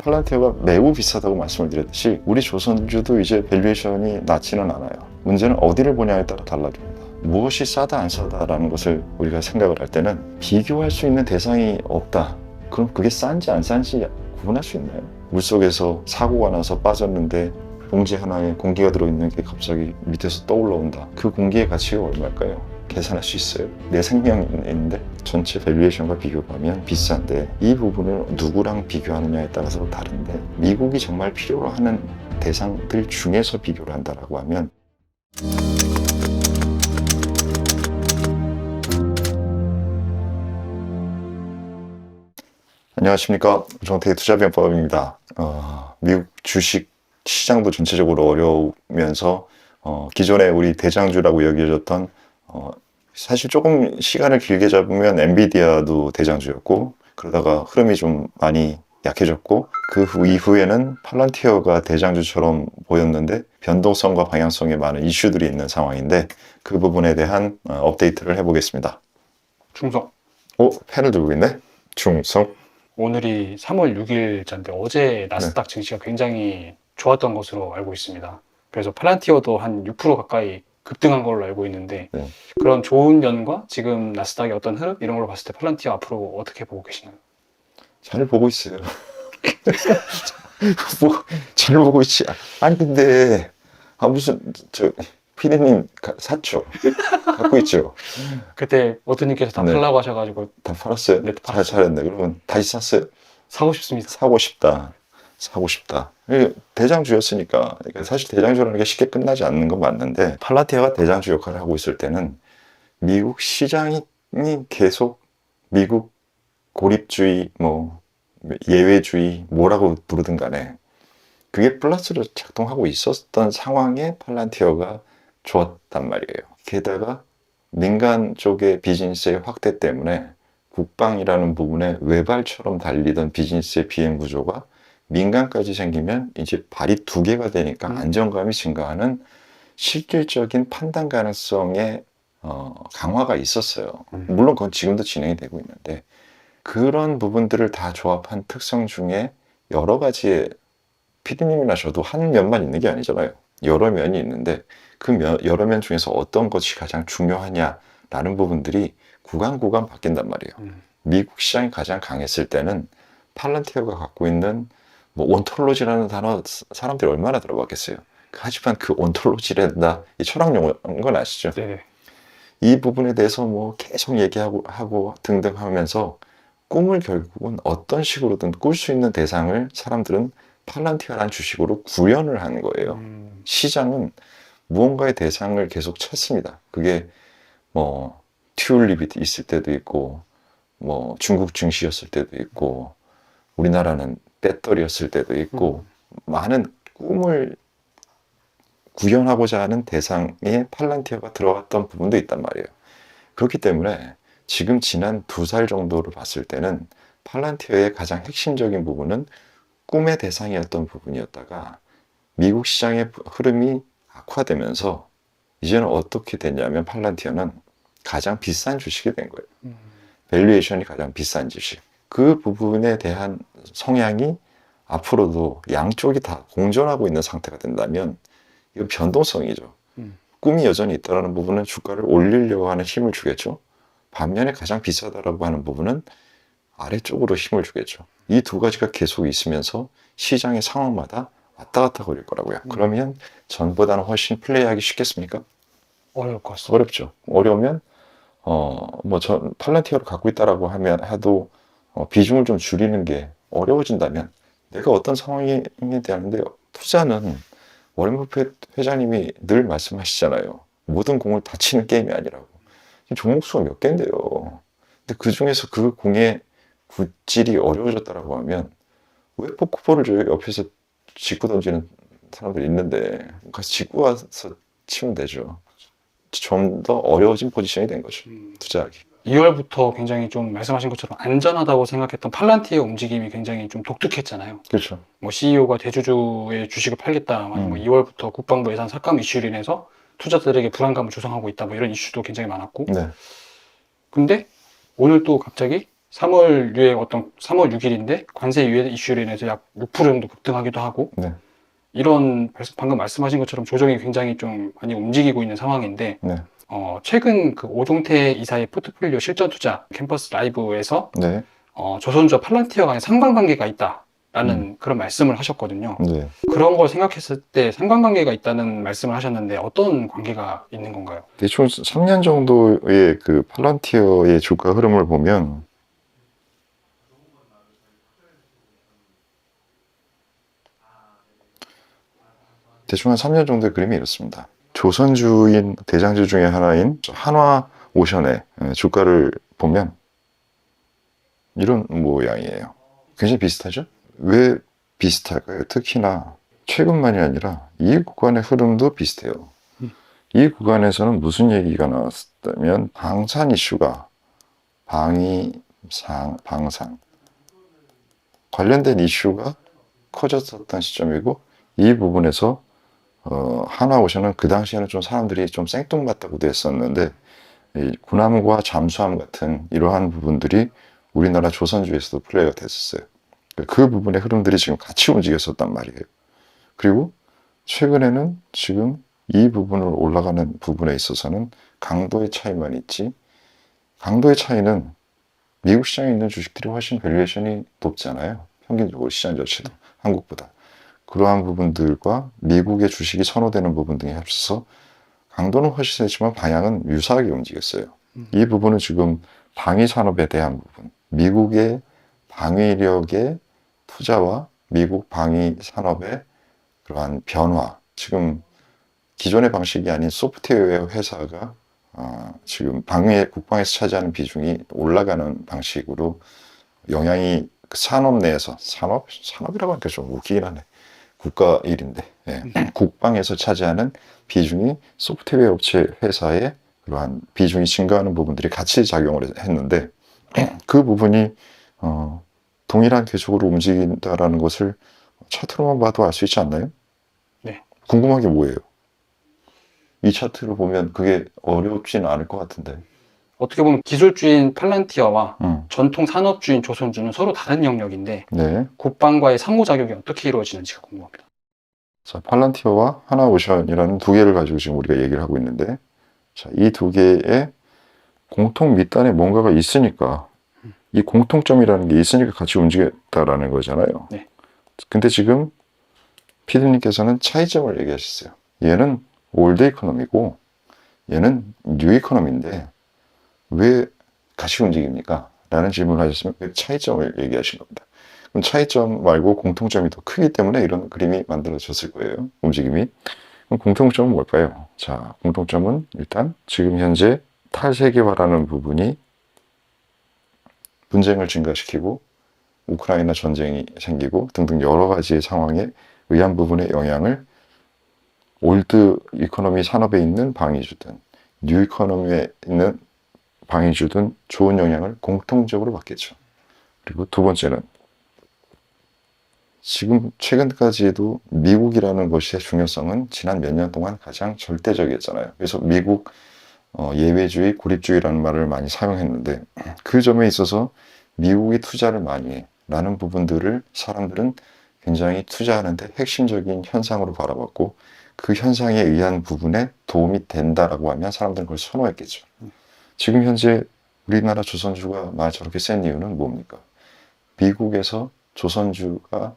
팔란티어가 매우 비싸다고 말씀을 드렸듯이 우리 조선주도 이제 밸류에이션이 낮지는 않아요. 문제는 어디를 보냐에 따라 달라집니다. 무엇이 싸다 안 싸다라는 것을 우리가 생각을 할 때는 비교할 수 있는 대상이 없다. 그럼 그게 싼지 안 싼지 구분할 수 있나요? 물속에서 사고가 나서 빠졌는데 봉지 하나에 공기가 들어있는 게 갑자기 밑에서 떠올라온다. 그 공기의 가치가 얼마일까요? 계산할 수 있어요? 내 생명이 있는데 전체 밸류에이션과 비교하면 비싼데 이 부분을 누구랑 비교하느냐에 따라서 다른데 미국이 정말 필요로 하는 대상들 중에서 비교를 한다라고 하면 안녕하십니까. 정태희 투자비용법입니다. 미국 주식 시장도 전체적으로 어려우면서 기존에 우리 대장주라고 여겨졌던 사실 조금 시간을 길게 잡으면 엔비디아도 대장주였고 그러다가 흐름이 좀 많이 약해졌고 그 이후에는 팔란티어가 대장주처럼 보였는데 변동성과 방향성에 많은 이슈들이 있는 상황인데 그 부분에 대한 업데이트를 해보겠습니다. 중성. 펜을 들고 있네. 중성. 오늘이 3월 6일자인데 어제 나스닥 증시가 굉장히 좋았던 것으로 알고 있습니다. 그래서 팔란티어도 한 6% 가까이 급등한 걸로 알고 있는데 네. 그런 좋은 면과 지금 나스닥의 어떤 흐름 이런 걸 봤을 때 팔란티어 앞으로 어떻게 보고 계시나요? 잘 보고 있어요. 잘 보고 있지. 아니 근데 무슨 피디님 샀죠? 갖고 있죠? 그때 어떠님께서 다 네. 팔라고 하셔가지고 다 팔았어요? 네, 팔았어요. 잘했네. 그러면 다시 샀어요? 사고 싶습니다. 사고 싶다. 대장주였으니까. 사실 대장주라는 게 쉽게 끝나지 않는 건 맞는데 팔란티어가 대장주 역할을 하고 있을 때는 미국 시장이 계속 미국 고립주의, 예외주의 뭐라고 부르든 간에 그게 플러스로 작동하고 있었던 상황에 팔란티어가 좋았단 말이에요. 게다가 민간 쪽의 비즈니스의 확대 때문에 국방이라는 부분에 외발처럼 달리던 비즈니스의 비행 구조가 민간까지 생기면 이제 발이 두 개가 되니까 안정감이 증가하는 실질적인 판단 가능성의 강화가 있었어요. 물론 그건 지금도 진행이 되고 있는데 그런 부분들을 다 조합한 특성 중에 여러 가지의 피디님이나 저도 한 면만 있는 게 아니잖아요. 여러 면이 있는데 그 여러 면 중에서 어떤 것이 가장 중요하냐라는 부분들이 구간 바뀐단 말이에요. 미국 시장이 가장 강했을 때는 팔란티어가 갖고 있는 온톨로지라는 단어 사람들이 얼마나 들어봤겠어요. 하지만 그 온톨로지란다 이 철학 용어인 건 아시죠? 네네. 이 부분에 대해서 계속 얘기하고 등등 하면서 꿈을 결국은 어떤 식으로든 꿀 수 있는 대상을 사람들은 팔란티어라는 주식으로 구현을 하는 거예요. 시장은 무언가의 대상을 계속 찾습니다. 그게 튤립이 있을 때도 있고 중국 증시였을 때도 있고 우리나라는 배터리였을 때도 있고 많은 꿈을 구현하고자 하는 대상에 팔란티어가 들어갔던 부분도 있단 말이에요. 그렇기 때문에 지금 지난 2살 정도를 봤을 때는 팔란티어의 가장 핵심적인 부분은 꿈의 대상이었던 부분이었다가 미국 시장의 흐름이 악화되면서 이제는 어떻게 됐냐면 팔란티어는 가장 비싼 주식이 된 거예요. 밸류에이션이 가장 비싼 주식. 그 부분에 대한 성향이 앞으로도 양쪽이 다 공존하고 있는 상태가 된다면 이건 변동성이죠. 꿈이 여전히 있다는 부분은 주가를 올리려고 하는 힘을 주겠죠. 반면에 가장 비싸다라고 하는 부분은 아래쪽으로 힘을 주겠죠. 이 두 가지가 계속 있으면서 시장의 상황마다 왔다 갔다 거릴 거라고요. 그러면 전보다는 훨씬 플레이하기 쉽겠습니까? 어려울 것 같습니다. 어렵죠. 어려우면 전 팔란티어를 갖고 있다라고 해도 비중을 좀 줄이는 게 어려워진다면 내가 어떤 상황에 대한데 투자는 워렌 버핏 회장님이 늘 말씀하시잖아요. 모든 공을 다 치는 게임이 아니라고. 종목수가 몇 개인데요. 근데 그 중에서 그 공의 굿질이 어려워졌다라고 하면 왜 포크볼을 저 옆에서 짚고 던지는 사람들이 있는데 가서 짚고 와서 치면 되죠. 좀 더 어려워진 포지션이 된 거죠. 투자하기. 2월부터 굉장히 좀 말씀하신 것처럼 안전하다고 생각했던 팔란티어 움직임이 굉장히 좀 독특했잖아요. 그렇죠. CEO가 대주주의 주식을 팔겠다, 2월부터 국방부 예산 삭감 이슈로 인해서 투자자들에게 불안감을 조성하고 있다, 이런 이슈도 굉장히 많았고. 네. 근데 오늘 또 갑자기 3월 유에 3월 6일인데 관세 유예 이슈로 인해서 약 6% 정도 급등하기도 하고 네. 이런 방금 말씀하신 것처럼 조정이 굉장히 좀 많이 움직이고 있는 상황인데 네. 최근 그 오종태 이사의 포트폴리오 실전 투자 캠퍼스 라이브에서 네. 조선주와 팔란티어 간의 상관관계가 있다라는 그런 말씀을 하셨거든요. 네. 그런 걸 생각했을 때 상관관계가 있다는 말씀을 하셨는데 어떤 관계가 있는 건가요? 대충 3년 정도의 그 팔란티어의 주가 흐름을 보면 대충 한 3년 정도의 그림이 이렇습니다. 조선주인 대장주 중에 하나인 한화오션의 주가를 보면 이런 모양이에요. 굉장히 비슷하죠? 왜 비슷할까요? 특히나 최근만이 아니라 이 구간의 흐름도 비슷해요. 이 구간에서는 무슨 얘기가 나왔다면 방산 이슈가 방산 관련된 이슈가 커졌었던 시점이고 이 부분에서 한화오션은 그 당시에는 좀 사람들이 좀 생뚱맞다고도 했었는데 이 군함과 잠수함 같은 이러한 부분들이 우리나라 조선주에서도 플레이가 됐었어요. 그 부분의 흐름들이 지금 같이 움직였었단 말이에요. 그리고 최근에는 지금 이 부분을 올라가는 부분에 있어서는 강도의 차이만 있지 강도의 차이는 미국 시장에 있는 주식들이 훨씬 밸류에이션이 높잖아요. 평균적으로 시장 자체도 한국보다. 그러한 부분들과 미국의 주식이 선호되는 부분 등에 합쳐서 강도는 훨씬 세지만 방향은 유사하게 움직였어요. 이 부분은 지금 방위 산업에 대한 부분, 미국의 방위력의 투자와 미국 방위 산업의 그러한 변화, 지금 기존의 방식이 아닌 소프트웨어 회사가 지금 국방에서 차지하는 비중이 올라가는 방식으로 영향이 산업 내에서 산업이라고 하니까 좀 웃기긴 하네. 국가 일인데 국방에서 차지하는 비중이 소프트웨어 업체 회사의 그러한 비중이 증가하는 부분들이 같이 작용을 했는데 그 부분이 동일한 궤적으로 움직인다라는 것을 차트로만 봐도 알 수 있지 않나요? 네. 궁금한 게 뭐예요? 이 차트를 보면 그게 어렵지는 않을 것 같은데. 어떻게 보면 기술주인 팔란티어와 전통 산업주인 조선주는 서로 다른 영역인데 네. 국방과의 상호작용이 어떻게 이루어지는지가 궁금합니다. 자, 팔란티어와 하나오션이라는 두 개를 가지고 지금 우리가 얘기를 하고 있는데, 자, 이 두 개의 공통 밑단에 뭔가가 있으니까, 이 공통점이라는 게 있으니까 같이 움직였다라는 거잖아요. 네. 근데 지금 피디님께서는 차이점을 얘기하셨어요. 얘는 올드 이코노미고, 얘는 뉴 이코노미인데, 왜 같이 움직입니까? 라는 질문을 하셨으면 그 차이점을 얘기하신 겁니다. 그럼 차이점 말고 공통점이 더 크기 때문에 이런 그림이 만들어졌을 거예요. 움직임이. 그럼 공통점은 뭘까요? 자, 공통점은 일단 지금 현재 탈세계화라는 부분이 분쟁을 증가시키고 우크라이나 전쟁이 생기고 등등 여러 가지의 상황에 의한 부분의 영향을 올드 이코노미 산업에 있는 방위주든 뉴 이코노미에 있는 방위주든 좋은 영향을 공통적으로 받겠죠. 그리고 두 번째는 지금 최근까지도 미국이라는 것의 중요성은 지난 몇 년 동안 가장 절대적이었잖아요. 그래서 미국 예외주의, 고립주의라는 말을 많이 사용했는데 그 점에 있어서 미국이 투자를 많이 해 라는 부분들을 사람들은 굉장히 투자하는데 핵심적인 현상으로 바라봤고 그 현상에 의한 부분에 도움이 된다라고 하면 사람들은 그걸 선호했겠죠. 지금 현재 우리나라 조선주가 저렇게 센 이유는 뭡니까? 미국에서 조선주가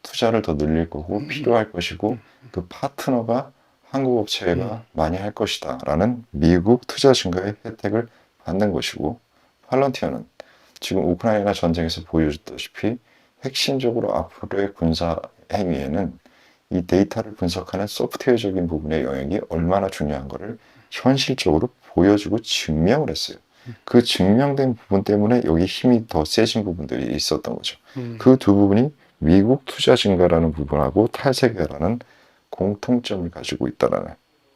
투자를 더 늘릴 거고 필요할 것이고 그 파트너가 한국 업체가 많이 할 것이다 라는 미국 투자 증가의 혜택을 받는 것이고 팔런티어는 지금 우크라이나 전쟁에서 보여줬다시피 핵심적으로 앞으로의 군사 행위에는 이 데이터를 분석하는 소프트웨어적인 부분의 영역이 얼마나 중요한 것을 현실적으로 보여주고 증명을 했어요. 그 증명된 부분 때문에 여기 힘이 더 세진 부분들이 있었던 거죠. 그 두 부분이 미국 투자 증가라는 부분하고 탈세계라는 공통점을 가지고 있다는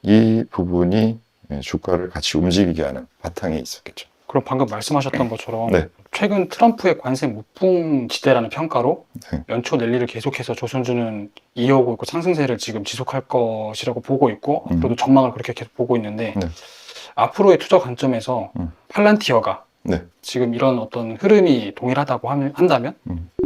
이 부분이 주가를 같이 움직이게 하는 바탕에 있었겠죠. 그럼 방금 말씀하셨던 것처럼 네. 최근 트럼프의 관세 무풍지대라는 평가로 네. 연초 랠리를 계속해서 조선주는 이어오고 있고 상승세를 지금 지속할 것이라고 보고 있고 앞으로도 전망을 그렇게 계속 보고 있는데 네. 앞으로의 투자 관점에서 팔란티어가 네. 지금 이런 어떤 흐름이 동일하다고 한다면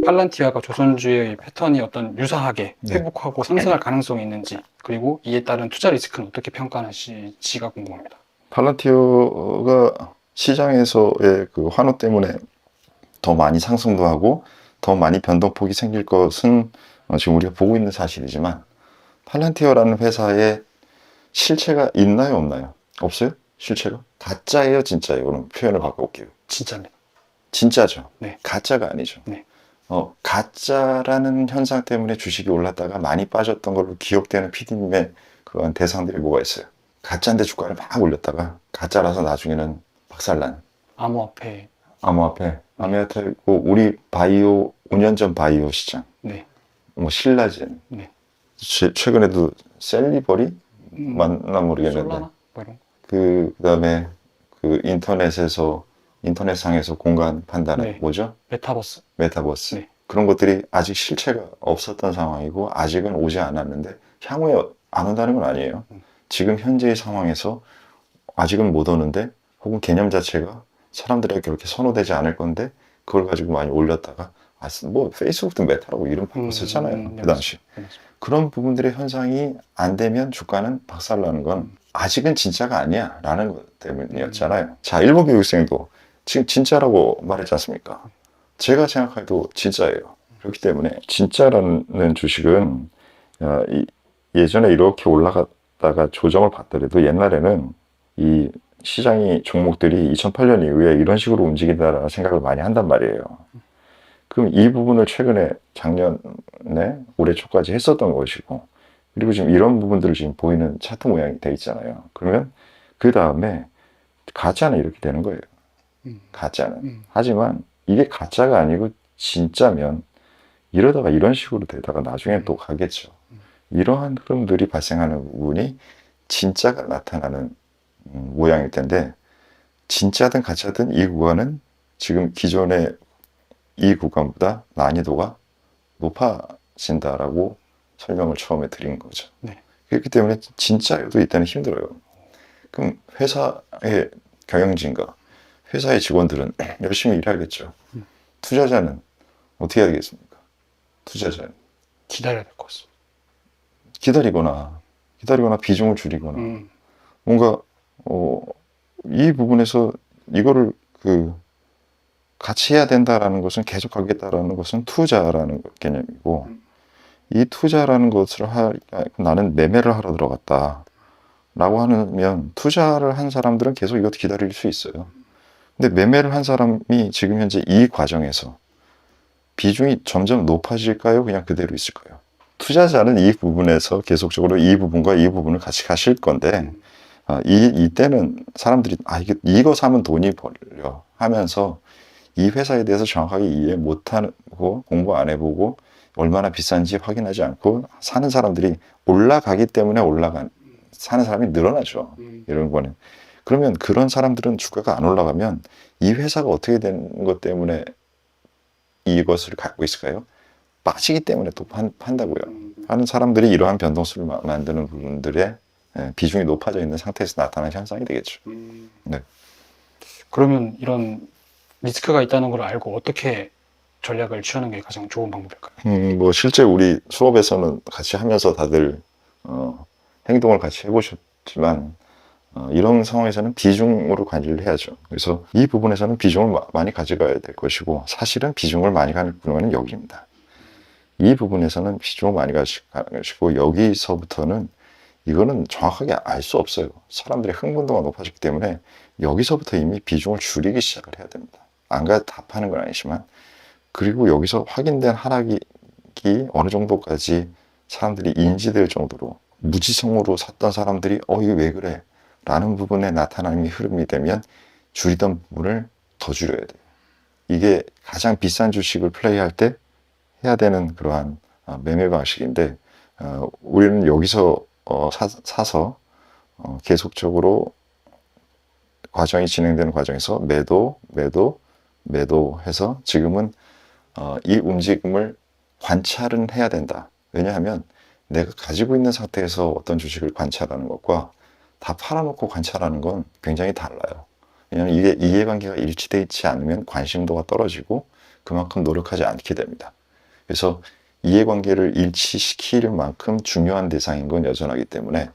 팔란티아가 조선주의 패턴이 어떤 유사하게 네. 회복하고 상승할 가능성이 있는지, 그리고 이에 따른 투자 리스크는 어떻게 평가하시는지가 궁금합니다. 팔란티어가 시장에서의 그 환호 때문에 더 많이 상승도 하고 더 많이 변동폭이 생길 것은 지금 우리가 보고 있는 사실이지만, 팔란티어라는 회사에 실체가 있나요, 없나요? 없어요? 실체가? 가짜예요, 진짜예요? 그럼 표현을 바꿔볼게요. 진짜입니다. 진짜죠. 네. 가짜가 아니죠. 네. 가짜라는 현상 때문에 주식이 올랐다가 많이 빠졌던 걸로 기억되는 PD님의 그런 대상들이 뭐가 있어요? 가짜인데 주가를 막 올렸다가 가짜라서 나중에는 박살난. 암호화폐. 암호화폐, 우리 바이오, 5년 전 바이오 시장, 네. 뭐 신라젠, 네. 최근에도 셀리버리 맞나 모르겠는데, 솔라나? 뭐 이런 거. 그다음에 그 인터넷상에서 공간 판단은 네. 뭐죠? 메타버스. 메타버스. 네. 그런 것들이 아직 실체가 없었던 상황이고 아직은 오지 않았는데 향후에 안 온다는 건 아니에요. 지금 현재의 상황에서 아직은 못 오는데, 혹은 개념 자체가 사람들에게 그렇게 선호되지 않을 건데 그걸 가지고 많이 올렸다가 뭐 페이스북도 메타라고 이름 바꿨었잖아요. 네, 그 당시. 맞습니다. 그런 부분들의 현상이 안 되면 주가는 박살나는 건 아직은 진짜가 아니야 라는 것 때문이었잖아요. 자, 일본 교육생도 지금 진짜라고 말했지 않습니까? 제가 생각해도 진짜예요. 그렇기 때문에 진짜라는 주식은 예전에 이렇게 올라갔다가 조정을 받더라도 옛날에는 이 시장이 종목들이 2008년 이후에 이런 식으로 움직인다라는 생각을 많이 한단 말이에요. 그럼 이 부분을 최근에 작년에 올해 초까지 했었던 것이고, 그리고 지금 이런 부분들을 지금 보이는 차트 모양이 돼 있잖아요. 그러면 그 다음에 가짜는 이렇게 되는 거예요. 가짜는. 하지만 이게 가짜가 아니고 진짜면 이러다가 이런 식으로 되다가 나중에 또 가겠죠. 이러한 흐름들이 발생하는 부분이 진짜가 나타나는 모양일 텐데, 진짜든 가짜든 이 구간은 지금 기존의 이 구간보다 난이도가 높아진다라고 설명을 처음에 드린 거죠. 네. 그렇기 때문에 진짜여도 이때는 힘들어요. 그럼 회사의 경영진과 회사의 직원들은 열심히 일하겠죠. 투자자는 어떻게 해야 되겠습니까? 투자자는 기다려야 될 것 같습니다. 기다리거나 비중을 줄이거나 뭔가 이 부분에서 이거를 같이 해야 된다라는 것은, 계속 가겠다라는 것은 투자라는 개념이고, 이 투자라는 것을 나는 매매를 하러 들어갔다 라고 하면 투자를 한 사람들은 계속 이것도 기다릴 수 있어요. 근데 매매를 한 사람이 지금 현재 이 과정에서 비중이 점점 높아질까요? 그냥 그대로 있을까요? 투자자는 이 부분에서 계속적으로 이 부분과 이 부분을 같이 가실 건데, 이때는 사람들이 이거 사면 돈이 벌려 하면서 이 회사에 대해서 정확하게 이해 못하고 공부 안 해보고 얼마나 비싼지 확인하지 않고 사는 사람들이 올라가기 때문에 사는 사람이 늘어나죠. 이런 거는. 그러면 그런 사람들은 주가가 안 올라가면 이 회사가 어떻게 되는 것 때문에 이것을 갖고 있을까요? 빠지기 때문에 또 판다고요. 하는 사람들이 이러한 변동수를 만드는 부분들의 비중이 높아져 있는 상태에서 나타나는 현상이 되겠죠. 네. 그러면 이런 리스크가 있다는 걸 알고 어떻게 전략을 취하는 게 가장 좋은 방법일까요? 뭐 실제 우리 수업에서는 같이 하면서 다들 행동을 같이 해보셨지만, 이런 상황에서는 비중으로 관리를 해야죠. 그래서 이 부분에서는 비중을 많이 가져가야 될 것이고, 사실은 비중을 많이 가는 구간은 여기입니다. 이 부분에서는 비중을 많이 가지고, 여기서부터는 이거는 정확하게 알 수 없어요. 사람들의 흥분도가 높아지기 때문에 여기서부터 이미 비중을 줄이기 시작을 해야 됩니다. 안 가도 다 파는 건 아니지만, 그리고 여기서 확인된 하락이 어느 정도까지 사람들이 인지될 정도로 무지성으로 샀던 사람들이 이게 왜 그래? 라는 부분에 나타나는 흐름이 되면 줄이던 부분을 더 줄여야 돼요. 이게 가장 비싼 주식을 플레이할 때 해야 되는 그러한 매매 방식인데, 우리는 여기서 사서 계속적으로 과정이 진행되는 과정에서 매도해서 지금은 이 움직임을 관찰은 해야 된다. 왜냐하면 내가 가지고 있는 상태에서 어떤 주식을 관찰하는 것과 다 팔아놓고 관찰하는 건 굉장히 달라요. 왜냐하면 이게 이해관계가 일치되어 있지 않으면 관심도가 떨어지고 그만큼 노력하지 않게 됩니다. 그래서 이해관계를 일치시킬 만큼 중요한 대상인 건 여전하기 때문에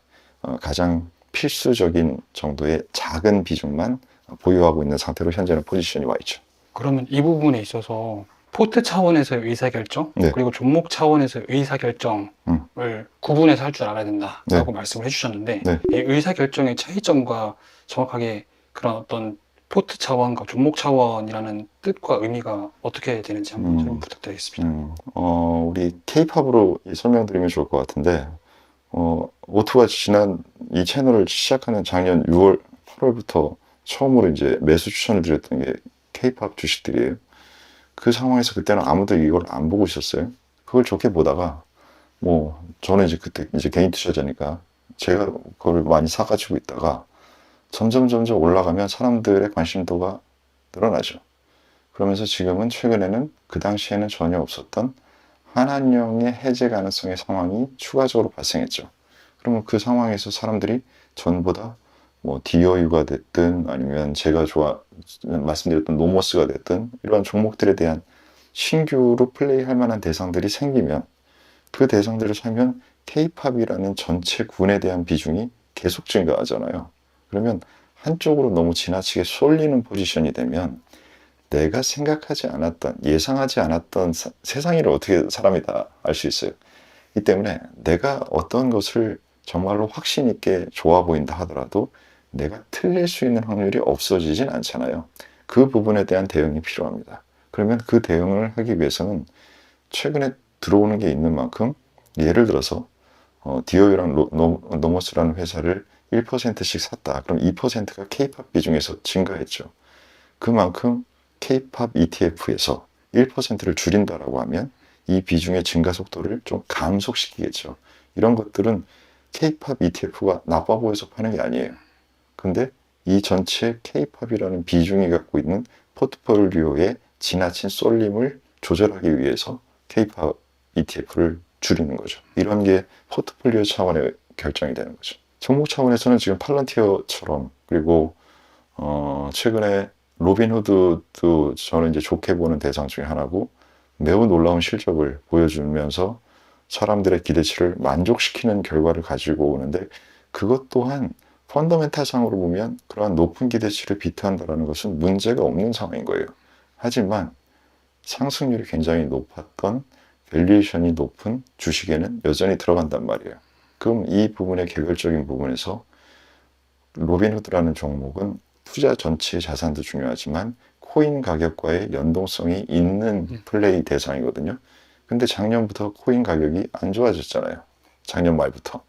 가장 필수적인 정도의 작은 비중만 보유하고 있는 상태로 현재는 포지션이 와 있죠. 그러면 이 부분에 있어서 포트 차원에서의 의사결정, 네. 그리고 종목 차원에서의 의사결정을 구분해서 할 줄 알아야 된다라고 말씀을 해주셨는데, 네. 이 의사결정의 차이점과 정확하게 그런 어떤 포트 차원과 종목 차원이라는 뜻과 의미가 어떻게 되는지 한번 설명 부탁드리겠습니다. 우리 K-팝으로 설명드리면 좋을 것 같은데, 오토가 지난 이 채널을 시작하는 작년 6월, 8월부터 처음으로 이제 매수 추천을 드렸던 게 K-팝 주식들이에요. 그 상황에서 그때는 아무도 이걸 안 보고 있었어요. 그걸 좋게 보다가, 저는 이제 그때 이제 개인 투자자니까 제가 그걸 많이 사가지고 있다가 점점 올라가면 사람들의 관심도가 늘어나죠. 그러면서 지금은 최근에는 그 당시에는 전혀 없었던 한한령의 해제 가능성의 상황이 추가적으로 발생했죠. 그러면 그 상황에서 사람들이 전보다 DOU가 됐든 아니면 제가 말씀드렸던 노모스가 됐든 이런 종목들에 대한 신규로 플레이할 만한 대상들이 생기면 그 대상들을 사면 K-팝이라는 전체 군에 대한 비중이 계속 증가하잖아요. 그러면 한쪽으로 너무 지나치게 쏠리는 포지션이 되면 내가 생각하지 않았던, 예상하지 않았던 세상일을 어떻게 사람이 다 알 수 있어요. 이 때문에 내가 어떤 것을 정말로 확신 있게 좋아 보인다 하더라도 내가 틀릴 수 있는 확률이 없어지진 않잖아요. 그 부분에 대한 대응이 필요합니다. 그러면 그 대응을 하기 위해서는 최근에 들어오는 게 있는 만큼, 예를 들어서 DOU랑 노모스라는 회사를 1%씩 샀다. 그럼 2%가 K-팝 비중에서 증가했죠. 그만큼 K-팝 ETF에서 1%를 줄인다라고 하면 이 비중의 증가 속도를 좀 감속시키겠죠. 이런 것들은 K-팝 ETF가 나빠 보여서 파는 게 아니에요. 근데 이 전체 K-팝이라는 비중이 갖고 있는 포트폴리오의 지나친 쏠림을 조절하기 위해서 K-팝 ETF를 줄이는 거죠. 이런 게 포트폴리오 차원의 결정이 되는 거죠. 종목 차원에서는 지금 팔런티어처럼, 그리고 최근에 로빈후드도 저는 이제 좋게 보는 대상 중에 하나고, 매우 놀라운 실적을 보여주면서 사람들의 기대치를 만족시키는 결과를 가지고 오는데, 그것 또한 펀더멘탈상으로 보면 그러한 높은 기대치를 비트한다는 것은 문제가 없는 상황인 거예요. 하지만 상승률이 굉장히 높았던, 밸류에이션이 높은 주식에는 여전히 들어간단 말이에요. 그럼 이 부분의 개별적인 부분에서 로빈후드라는 종목은 투자 전체의 자산도 중요하지만 코인 가격과의 연동성이 있는 플레이 대상이거든요. 근데 작년부터 코인 가격이 안 좋아졌잖아요. 작년 말부터.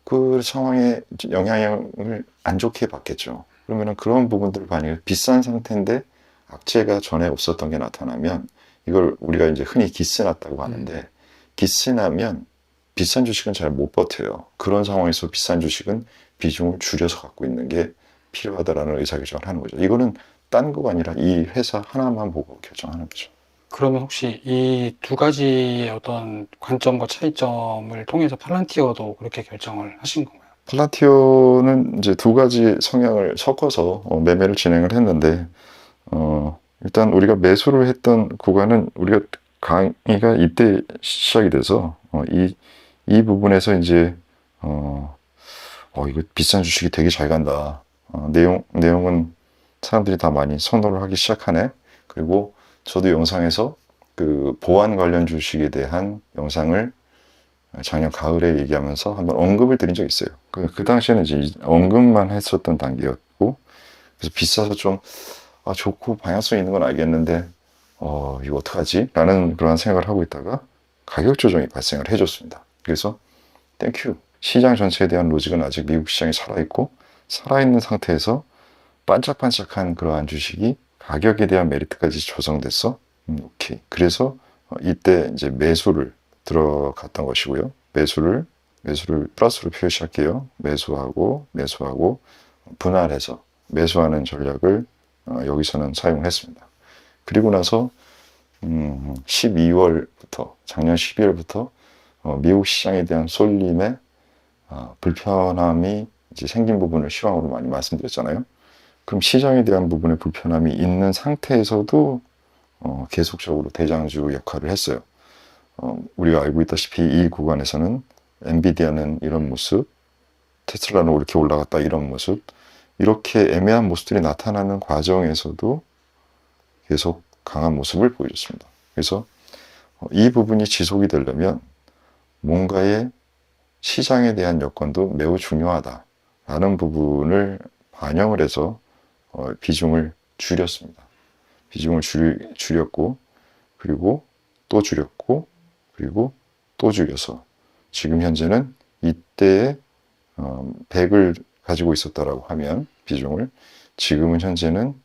그 상황에 영향을 안 좋게 받겠죠. 그러면 그런 부분들을 반영해서 비싼 상태인데 악재가 전에 없었던 게 나타나면, 이걸 우리가 이제 흔히 기스났다고 하는데, 기스나면 비싼 주식은 잘 못 버텨요. 그런 상황에서 비싼 주식은 비중을 줄여서 갖고 있는 게 필요하다라는 의사결정을 하는 거죠. 이거는 딴 거가 아니라 이 회사 하나만 보고 결정하는 거죠. 그러면 혹시 이 두 가지의 어떤 관점과 차이점을 통해서 팔란티어도 그렇게 결정을 하신 건가요? 팔란티어는 이제 두 가지 성향을 섞어서 매매를 진행을 했는데, 일단 우리가 매수를 했던 구간은 우리가 강의가 이때 시작이 돼서 이 부분에서 이제 이거 비싼 주식이 되게 잘 간다. 내용은 사람들이 다 많이 선호를 하기 시작하네. 그리고 저도 영상에서 그 보안 관련 주식에 대한 영상을 작년 가을에 얘기하면서 한번 언급을 드린 적이 있어요. 그 당시에는 이제 언급만 했었던 단계였고, 그래서 비싸서 좀 좋고 방향성 있는 건 알겠는데 이거 어떡하지? 라는 그런 생각을 하고 있다가 가격 조정이 발생을 해줬습니다. 그래서 땡큐. 시장 전체에 대한 로직은 아직 미국 시장이 살아있고, 살아있는 상태에서 반짝반짝한 그러한 주식이 가격에 대한 메리트까지 조성됐어. 오케이. 그래서 이때 이제 매수를 들어갔던 것이고요. 매수를 플러스로 표시할게요. 매수하고 분할해서 매수하는 전략을 여기서는 사용했습니다. 그리고 나서 12월부터, 작년 12월부터 미국 시장에 대한 쏠림에 불편함이 이제 생긴 부분을 시황으로 많이 말씀드렸잖아요. 그럼 시장에 대한 부분에 불편함이 있는 상태에서도 계속적으로 대장주 역할을 했어요. 우리가 알고 있다시피 이 구간에서는 엔비디아는 이런 모습, 테슬라는 이렇게 올라갔다 이런 모습, 이렇게 애매한 모습들이 나타나는 과정에서도 계속 강한 모습을 보여줬습니다. 그래서 이 부분이 지속이 되려면 뭔가의 시장에 대한 여건도 매우 중요하다라는 부분을 반영을 해서 비중을 줄였습니다. 비중을 줄였고, 그리고 또 줄였고, 그리고 또 줄여서 지금 현재는 이때에 100을 가지고 있었다라고 하면 비중을, 지금은 현재는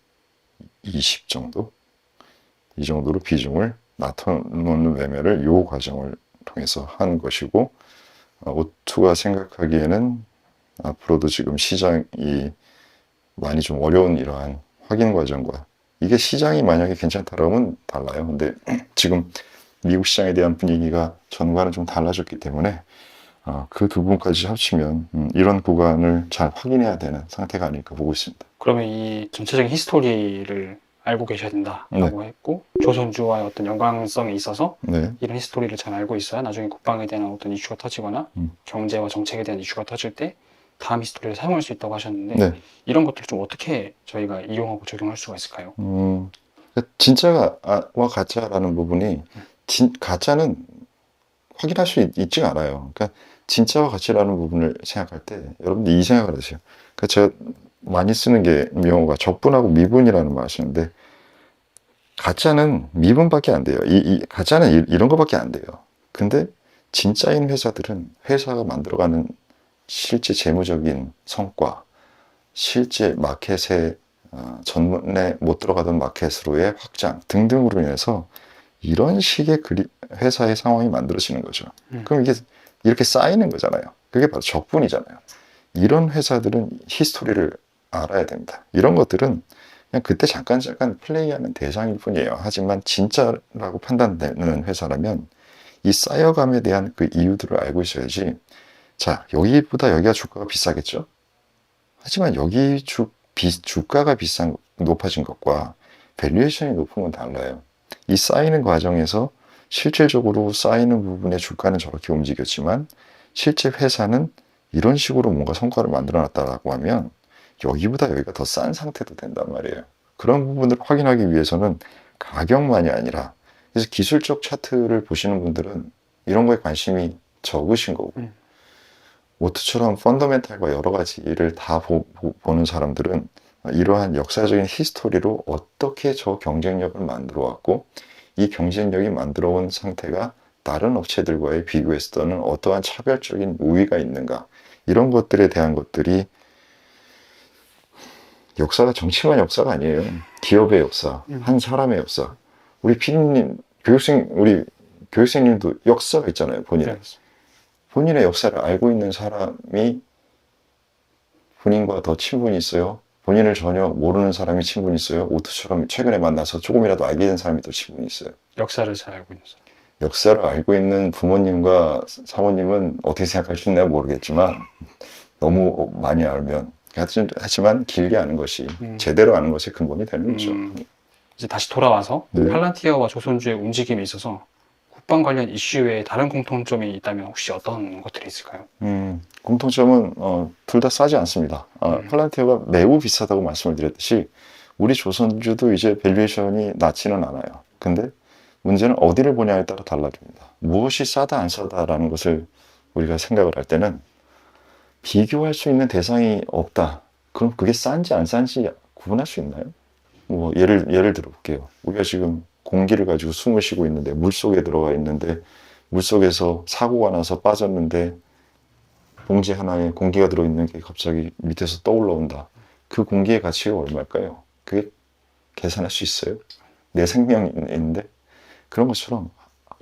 20 정도, 이 정도로 비중을 나눠놓는 매매를 이 과정을 통해서 한 것이고, 오투가 생각하기에는 앞으로도 지금 시장이 많이 좀 어려운 이러한 확인 과정과, 이게 시장이 만약에 괜찮다라면 달라요. 근데 지금 미국 시장에 대한 분위기가 전과는 좀 달라졌기 때문에 그 두 부분까지 합치면 이런 구간을 잘 확인해야 되는 상태가 아닐까 보고 있습니다. 그러면 이 전체적인 히스토리를 알고 계셔야 된다라고 했고, 조선주와의 어떤 연관성이 있어서 네, 이런 히스토리를 잘 알고 있어야 나중에 국방에 대한 어떤 이슈가 터지거나 경제와 정책에 대한 이슈가 터질 때 다음 히스토리를 사용할 수 있다고 하셨는데, 네. 이런 것들을 좀 어떻게 저희가 이용하고 적용할 수가 있을까요? 진짜와 가짜라는 부분이, 가짜는 확인할 수 있지가 않아요. 그러니까 진짜와 가짜라는 부분을 생각할 때 여러분들 이 생각을 하세요. 그러니까 제가 많이 쓰는 게 명어가 적분하고 미분이라는 말을 쓰는데, 가짜는 미분밖에 안 돼요. 가짜는 이런 거밖에 안 돼요. 근데 진짜인 회사들은 회사가 만들어가는 실제 재무적인 성과, 실제 마켓에 전문에 못 들어가던 마켓으로의 확장 등등으로 인해서 이런 식의 회사의 상황이 만들어지는 거죠. 그럼 이게 이렇게 쌓이는 거잖아요. 그게 바로 적분이잖아요. 이런 회사들은 히스토리를 알아야 됩니다. 이런 것들은 그냥 그때 잠깐 플레이하는 대상일 뿐이에요. 하지만 진짜라고 판단되는 회사라면 이 쌓여감에 대한 그 이유들을 알고 있어야지. 자, 여기보다 여기가 주가가 비싸겠죠? 하지만 여기 주가가 높아진 것과 밸류에이션이 높은 건 달라요. 이 쌓이는 과정에서 실질적으로 쌓이는 부분의 주가는 저렇게 움직였지만 실제 회사는 이런 식으로 뭔가 성과를 만들어 놨다라고 하면 여기보다 여기가 더 싼 상태도 된단 말이에요. 그런 부분을 확인하기 위해서는 가격만이 아니라, 그래서 기술적 차트를 보시는 분들은 이런 거에 관심이 적으신 거고, 오트처럼 펀더멘탈과 여러 가지를 다 보는 사람들은 이러한 역사적인 히스토리로 어떻게 저 경쟁력을 만들어 왔고, 이 경쟁력이 만들어 온 상태가 다른 업체들과의 비교했을 때는 어떠한 차별적인 우위가 있는가, 이런 것들에 대한 것들이, 역사가 정치만 역사가 아니에요. 기업의 역사, 한 사람의 역사. 우리 피디님, 우리 교육생님도 역사가 있잖아요, 본인의. 본인의 역사를 알고 있는 사람이 본인과 더 친분이 있어요? 본인을 전혀 모르는 사람이 친분이 있어요? 오투처럼 최근에 만나서 조금이라도 알게 된 사람이 더 친분이 있어요? 역사를 잘 알고 있는 사람. 역사를 알고 있는 부모님과 사모님은 어떻게 생각할지 내가 모르겠지만, 너무 많이 알면, 하지만 길게 아는 것이, 제대로 아는 것이 근본이 되는 거죠. 이제 다시 돌아와서 네. 팔란티어와 조선주의 움직임에 있어서 국방 관련 이슈 외에 다른 공통점이 있다면 혹시 어떤 것들이 있을까요? 공통점은 둘 다 싸지 않습니다. 팔란티어가 매우 비싸다고 말씀을 드렸듯이 우리 조선주도 이제 밸류에이션이 낮지는 않아요. 근데 문제는 어디를 보냐에 따라 달라집니다. 무엇이 싸다 안 싸다라는 것을 우리가 생각을 할 때는 비교할 수 있는 대상이 없다. 그럼 그게 싼지 안 싼지 구분할 수 있나요? 뭐 예를 들어 볼게요. 우리가 지금 공기를 가지고 숨을 쉬고 있는데, 물속에 들어가 있는데, 물속에서 사고가 나서 빠졌는데 봉지 하나에 공기가 들어있는 게 갑자기 밑에서 떠올라온다. 그 공기의 가치가 얼마일까요? 그게 계산할 수 있어요? 내 생명이 있는데? 그런 것처럼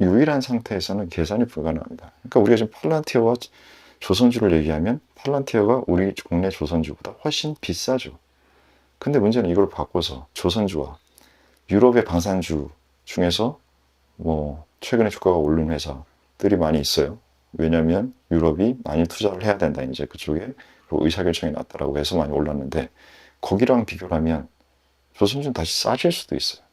유일한 상태에서는 계산이 불가능합니다. 그러니까 우리가 지금 팔란티어와 조선주를 얘기하면 팔란티어가 우리 국내 조선주보다 훨씬 비싸죠. 근데 문제는 이걸 바꿔서 조선주와 유럽의 방산주 중에서 뭐 최근에 주가가 오른 회사들이 많이 있어요. 왜냐하면 유럽이 많이 투자를 해야 된다, 이제 그쪽에 의사결정이 났다라고 해서 많이 올랐는데, 거기랑 비교를 하면 조선주는 다시 싸질 수도 있어요.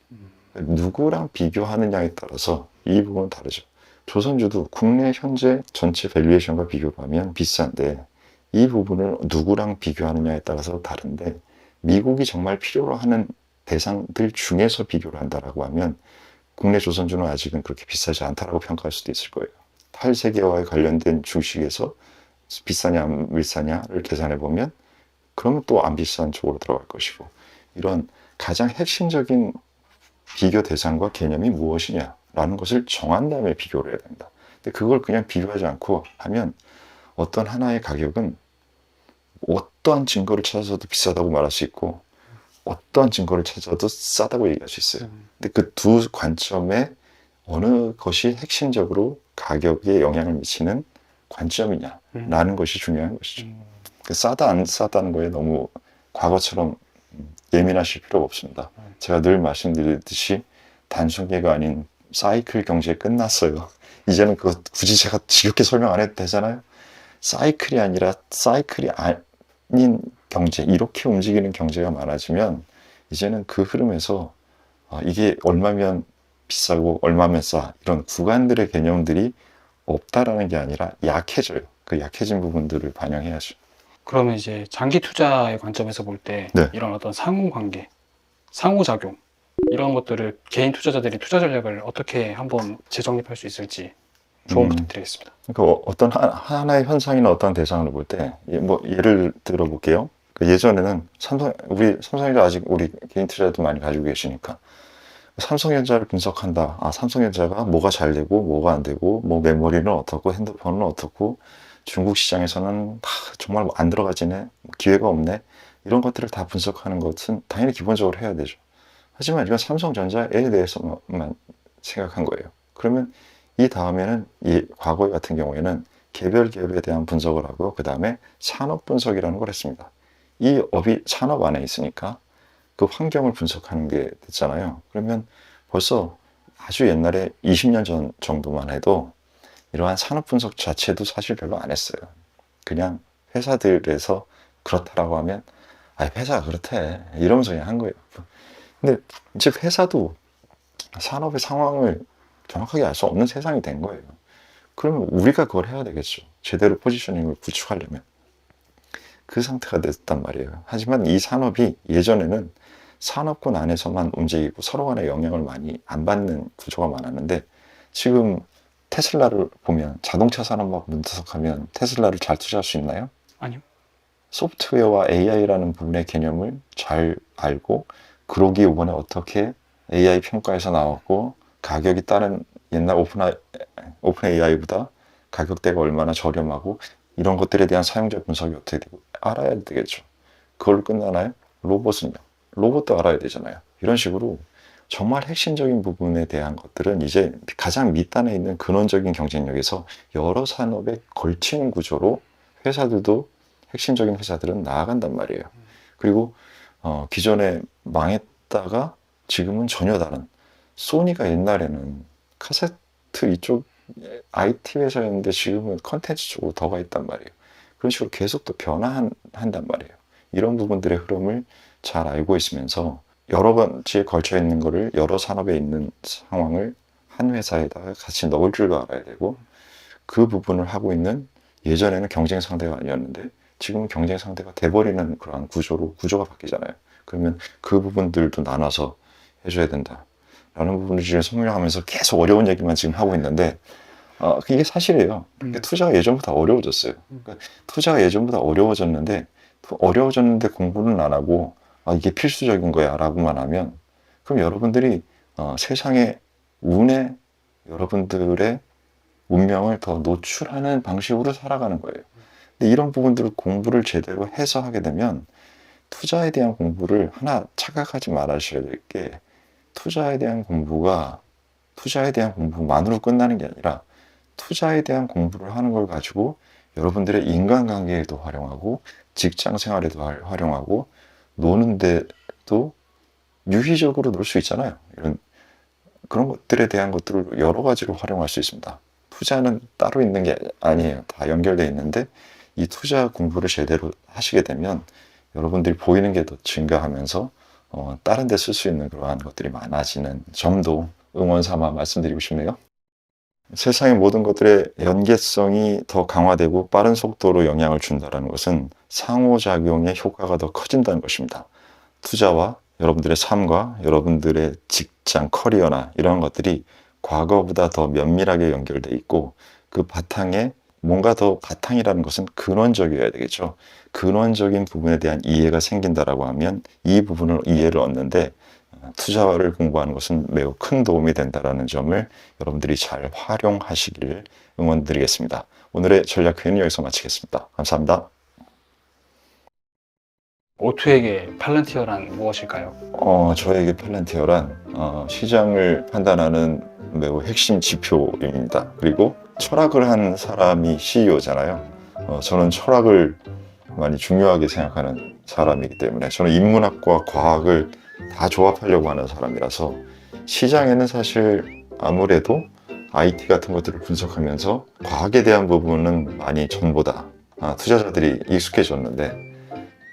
누구랑 비교하느냐에 따라서 이 부분은 다르죠. 조선주도 국내 현재 전체 밸류에이션과 비교를 하면 비싼데 이 부분을 누구랑 비교하느냐에 따라서 다른데 미국이 정말 필요로 하는 대상들 중에서 비교를 한다라고 하면 국내 조선주는 아직은 그렇게 비싸지 않다라고 평가할 수도 있을 거예요. 탈세계와의 관련된 주식에서 비싸냐 안 비싸냐를 계산해 보면 그러면 또 안 비싼 쪽으로 들어갈 것이고 이런 가장 핵심적인 비교 대상과 개념이 무엇이냐라는 것을 정한 다음에 비교를 해야 됩니다. 근데 그걸 그냥 비교하지 않고 하면 어떤 하나의 가격은 어떠한 증거를 찾아서도 비싸다고 말할 수 있고 어떠한 증거를 찾아도 싸다고 얘기할 수 있어요. 근데 그 두 관점에 어느 것이 핵심적으로 가격에 영향을 미치는 관점이냐라는 것이 중요한 것이죠. 싸다 안 싸다는 거에 너무 과거처럼 예민하실 필요가 없습니다. 제가 늘 말씀드리듯이 단순계가 아닌 사이클 경제 끝났어요. 이제는 그거 굳이 제가 지겹게 설명 안 해도 되잖아요. 사이클이 아니라 사이클이 아닌 경제, 이렇게 움직이는 경제가 많아지면 이제는 그 흐름에서 이게 얼마면 비싸고 얼마면 싸 이런 구간들의 개념들이 없다라는 게 아니라 약해져요. 그 약해진 부분들을 반영해야죠. 그러면 이제 장기 투자의 관점에서 볼 때 네. 이런 어떤 상호관계, 상호작용 이런 것들을 개인 투자자들이 투자 전략을 어떻게 한번 재정립할 수 있을지 조언 부탁드리겠습니다. 그러니까 어떤 하나의 현상이나 어떤 대상을 볼 때 뭐 예를 들어 볼게요. 예전에는 우리 삼성전자 아직 우리 개인 투자자도 많이 가지고 계시니까 삼성전자를 분석한다. 삼성전자가 뭐가 잘 되고 뭐가 안 되고 뭐 메모리는 어떻고 핸드폰은 어떻고 중국 시장에서는 정말 안 들어가지네, 기회가 없네 이런 것들을 다 분석하는 것은 당연히 기본적으로 해야 되죠. 하지만 이건 삼성전자에 대해서만 생각한 거예요. 그러면 이 다음에는 이 과거 같은 경우에는 개별 기업에 대한 분석을 하고 그 다음에 산업 분석이라는 걸 했습니다. 이 업이 산업 안에 있으니까 그 환경을 분석하는 게 됐잖아요. 그러면 벌써 아주 옛날에 20년 전 정도만 해도 이러한 산업 분석 자체도 사실 별로 안 했어요. 그냥 회사들에서 그렇다라고 하면 회사가 그렇대 이러면서 그냥 한 거예요. 근데 이제 회사도 산업의 상황을 정확하게 알 수 없는 세상이 된 거예요. 그러면 우리가 그걸 해야 되겠죠. 제대로 포지셔닝을 구축하려면. 그 상태가 됐단 말이에요. 하지만 이 산업이 예전에는 산업군 안에서만 움직이고 서로 간에 영향을 많이 안 받는 구조가 많았는데 지금 테슬라를 보면 자동차 산업만 분석하면 테슬라를 잘 투자할 수 있나요? 아니요. 소프트웨어와 AI라는 부분의 개념을 잘 알고 그러기 이번에 어떻게 AI 평가에서 나왔고 가격이 다른 옛날 오픈 AI보다 가격대가 얼마나 저렴하고 이런 것들에 대한 사용자 분석이 어떻게 되고 알아야 되겠죠. 그걸 끝나나요? 로봇은요? 로봇도 알아야 되잖아요. 이런 식으로 정말 핵심적인 부분에 대한 것들은 이제 가장 밑단에 있는 근원적인 경쟁력에서 여러 산업에 걸치는 구조로 회사들도 핵심적인 회사들은 나아간단 말이에요. 그리고 기존에 망했다가 지금은 전혀 다른 소니가 옛날에는 카세트 이쪽 IT 회사였는데 지금은 컨텐츠 쪽으로 더 가 있단 말이에요. 그런 식으로 계속 또 변화한단 말이에요. 이런 부분들의 흐름을 잘 알고 있으면서 여러 번째에 걸쳐 있는 거를 여러 산업에 있는 상황을 한 회사에다가 같이 넣을 줄도 알아야 되고 그 부분을 하고 있는 예전에는 경쟁 상대가 아니었는데 지금은 경쟁 상대가 돼버리는 그런 구조가 바뀌잖아요. 그러면 그 부분들도 나눠서 해줘야 된다라는 부분을 지금 설명하면서 계속 어려운 얘기만 지금 하고 있는데 이게 사실이에요. 투자가 예전보다 어려워졌어요. 그러니까 투자가 예전보다 어려워졌는데 공부는 안 하고 이게 필수적인 거야 라고만 하면 그럼 여러분들이 세상의 운에 여러분들의 운명을 더 노출하는 방식으로 살아가는 거예요. 근데 이런 부분들을 공부를 제대로 해서 하게 되면 투자에 대한 공부를 하나 착각하지 말아주셔야 될 게 투자에 대한 공부만으로 끝나는 게 아니라 투자에 대한 공부를 하는 걸 가지고 여러분들의 인간관계에도 활용하고 직장 생활에도 활용하고 노는데도 유기적으로 놀 수 있잖아요. 그런 것들에 대한 것들을 여러 가지로 활용할 수 있습니다. 투자는 따로 있는 게 아니에요. 다 연결되어 있는데 이 투자 공부를 제대로 하시게 되면 여러분들이 보이는 게 더 증가하면서 다른 데 쓸 수 있는 그러한 것들이 많아지는 점도 응원 삼아 말씀드리고 싶네요. 세상의 모든 것들의 연계성이 더 강화되고 빠른 속도로 영향을 준다는 것은 상호작용의 효과가 더 커진다는 것입니다. 투자와 여러분들의 삶과 여러분들의 직장, 커리어나 이런 것들이 과거보다 더 면밀하게 연결돼 있고 그 바탕에 뭔가 더 바탕이라는 것은 근원적이어야 되겠죠. 근원적인 부분에 대한 이해가 생긴다라고 하면 이 부분을 이해를 얻는데 투자를 공부하는 것은 매우 큰 도움이 된다는 점을 여러분들이 잘 활용하시기를 응원드리겠습니다. 오늘의 전략회의는 여기서 마치겠습니다. 감사합니다. 오투에게 팔런티어란 무엇일까요? 저에게 팔란티어란 시장을 판단하는 매우 핵심 지표입니다. 그리고 철학을 한 사람이 CEO잖아요. 저는 철학을 많이 중요하게 생각하는 사람이기 때문에 저는 인문학과 과학을 다 조합하려고 하는 사람이라서 시장에는 사실 아무래도 IT 같은 것들을 분석하면서 과학에 대한 부분은 많이 전보다 투자자들이 익숙해졌는데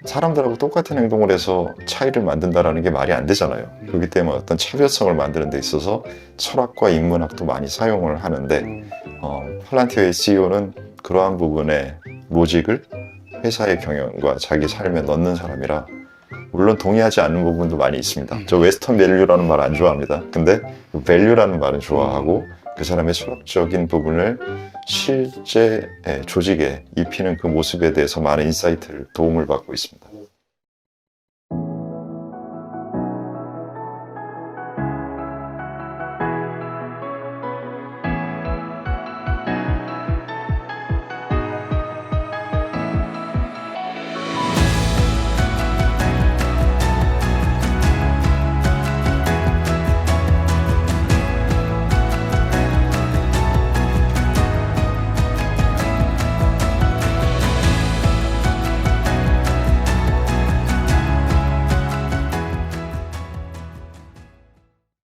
사람들하고 똑같은 행동을 해서 차이를 만든다라는 게 말이 안 되잖아요. 그렇기 때문에 어떤 차별성을 만드는 데 있어서 철학과 인문학도 많이 사용을 하는데 팔란티어의 CEO는 그러한 부분에 로직을 회사의 경영과 자기 삶에 넣는 사람이라 물론 동의하지 않는 부분도 많이 있습니다. 저 웨스턴 밸류라는 말 안 좋아합니다. 근데 그 밸류라는 말은 좋아하고 그 사람의 철학적인 부분을 실제 조직에 입히는 그 모습에 대해서 많은 인사이트를 도움을 받고 있습니다.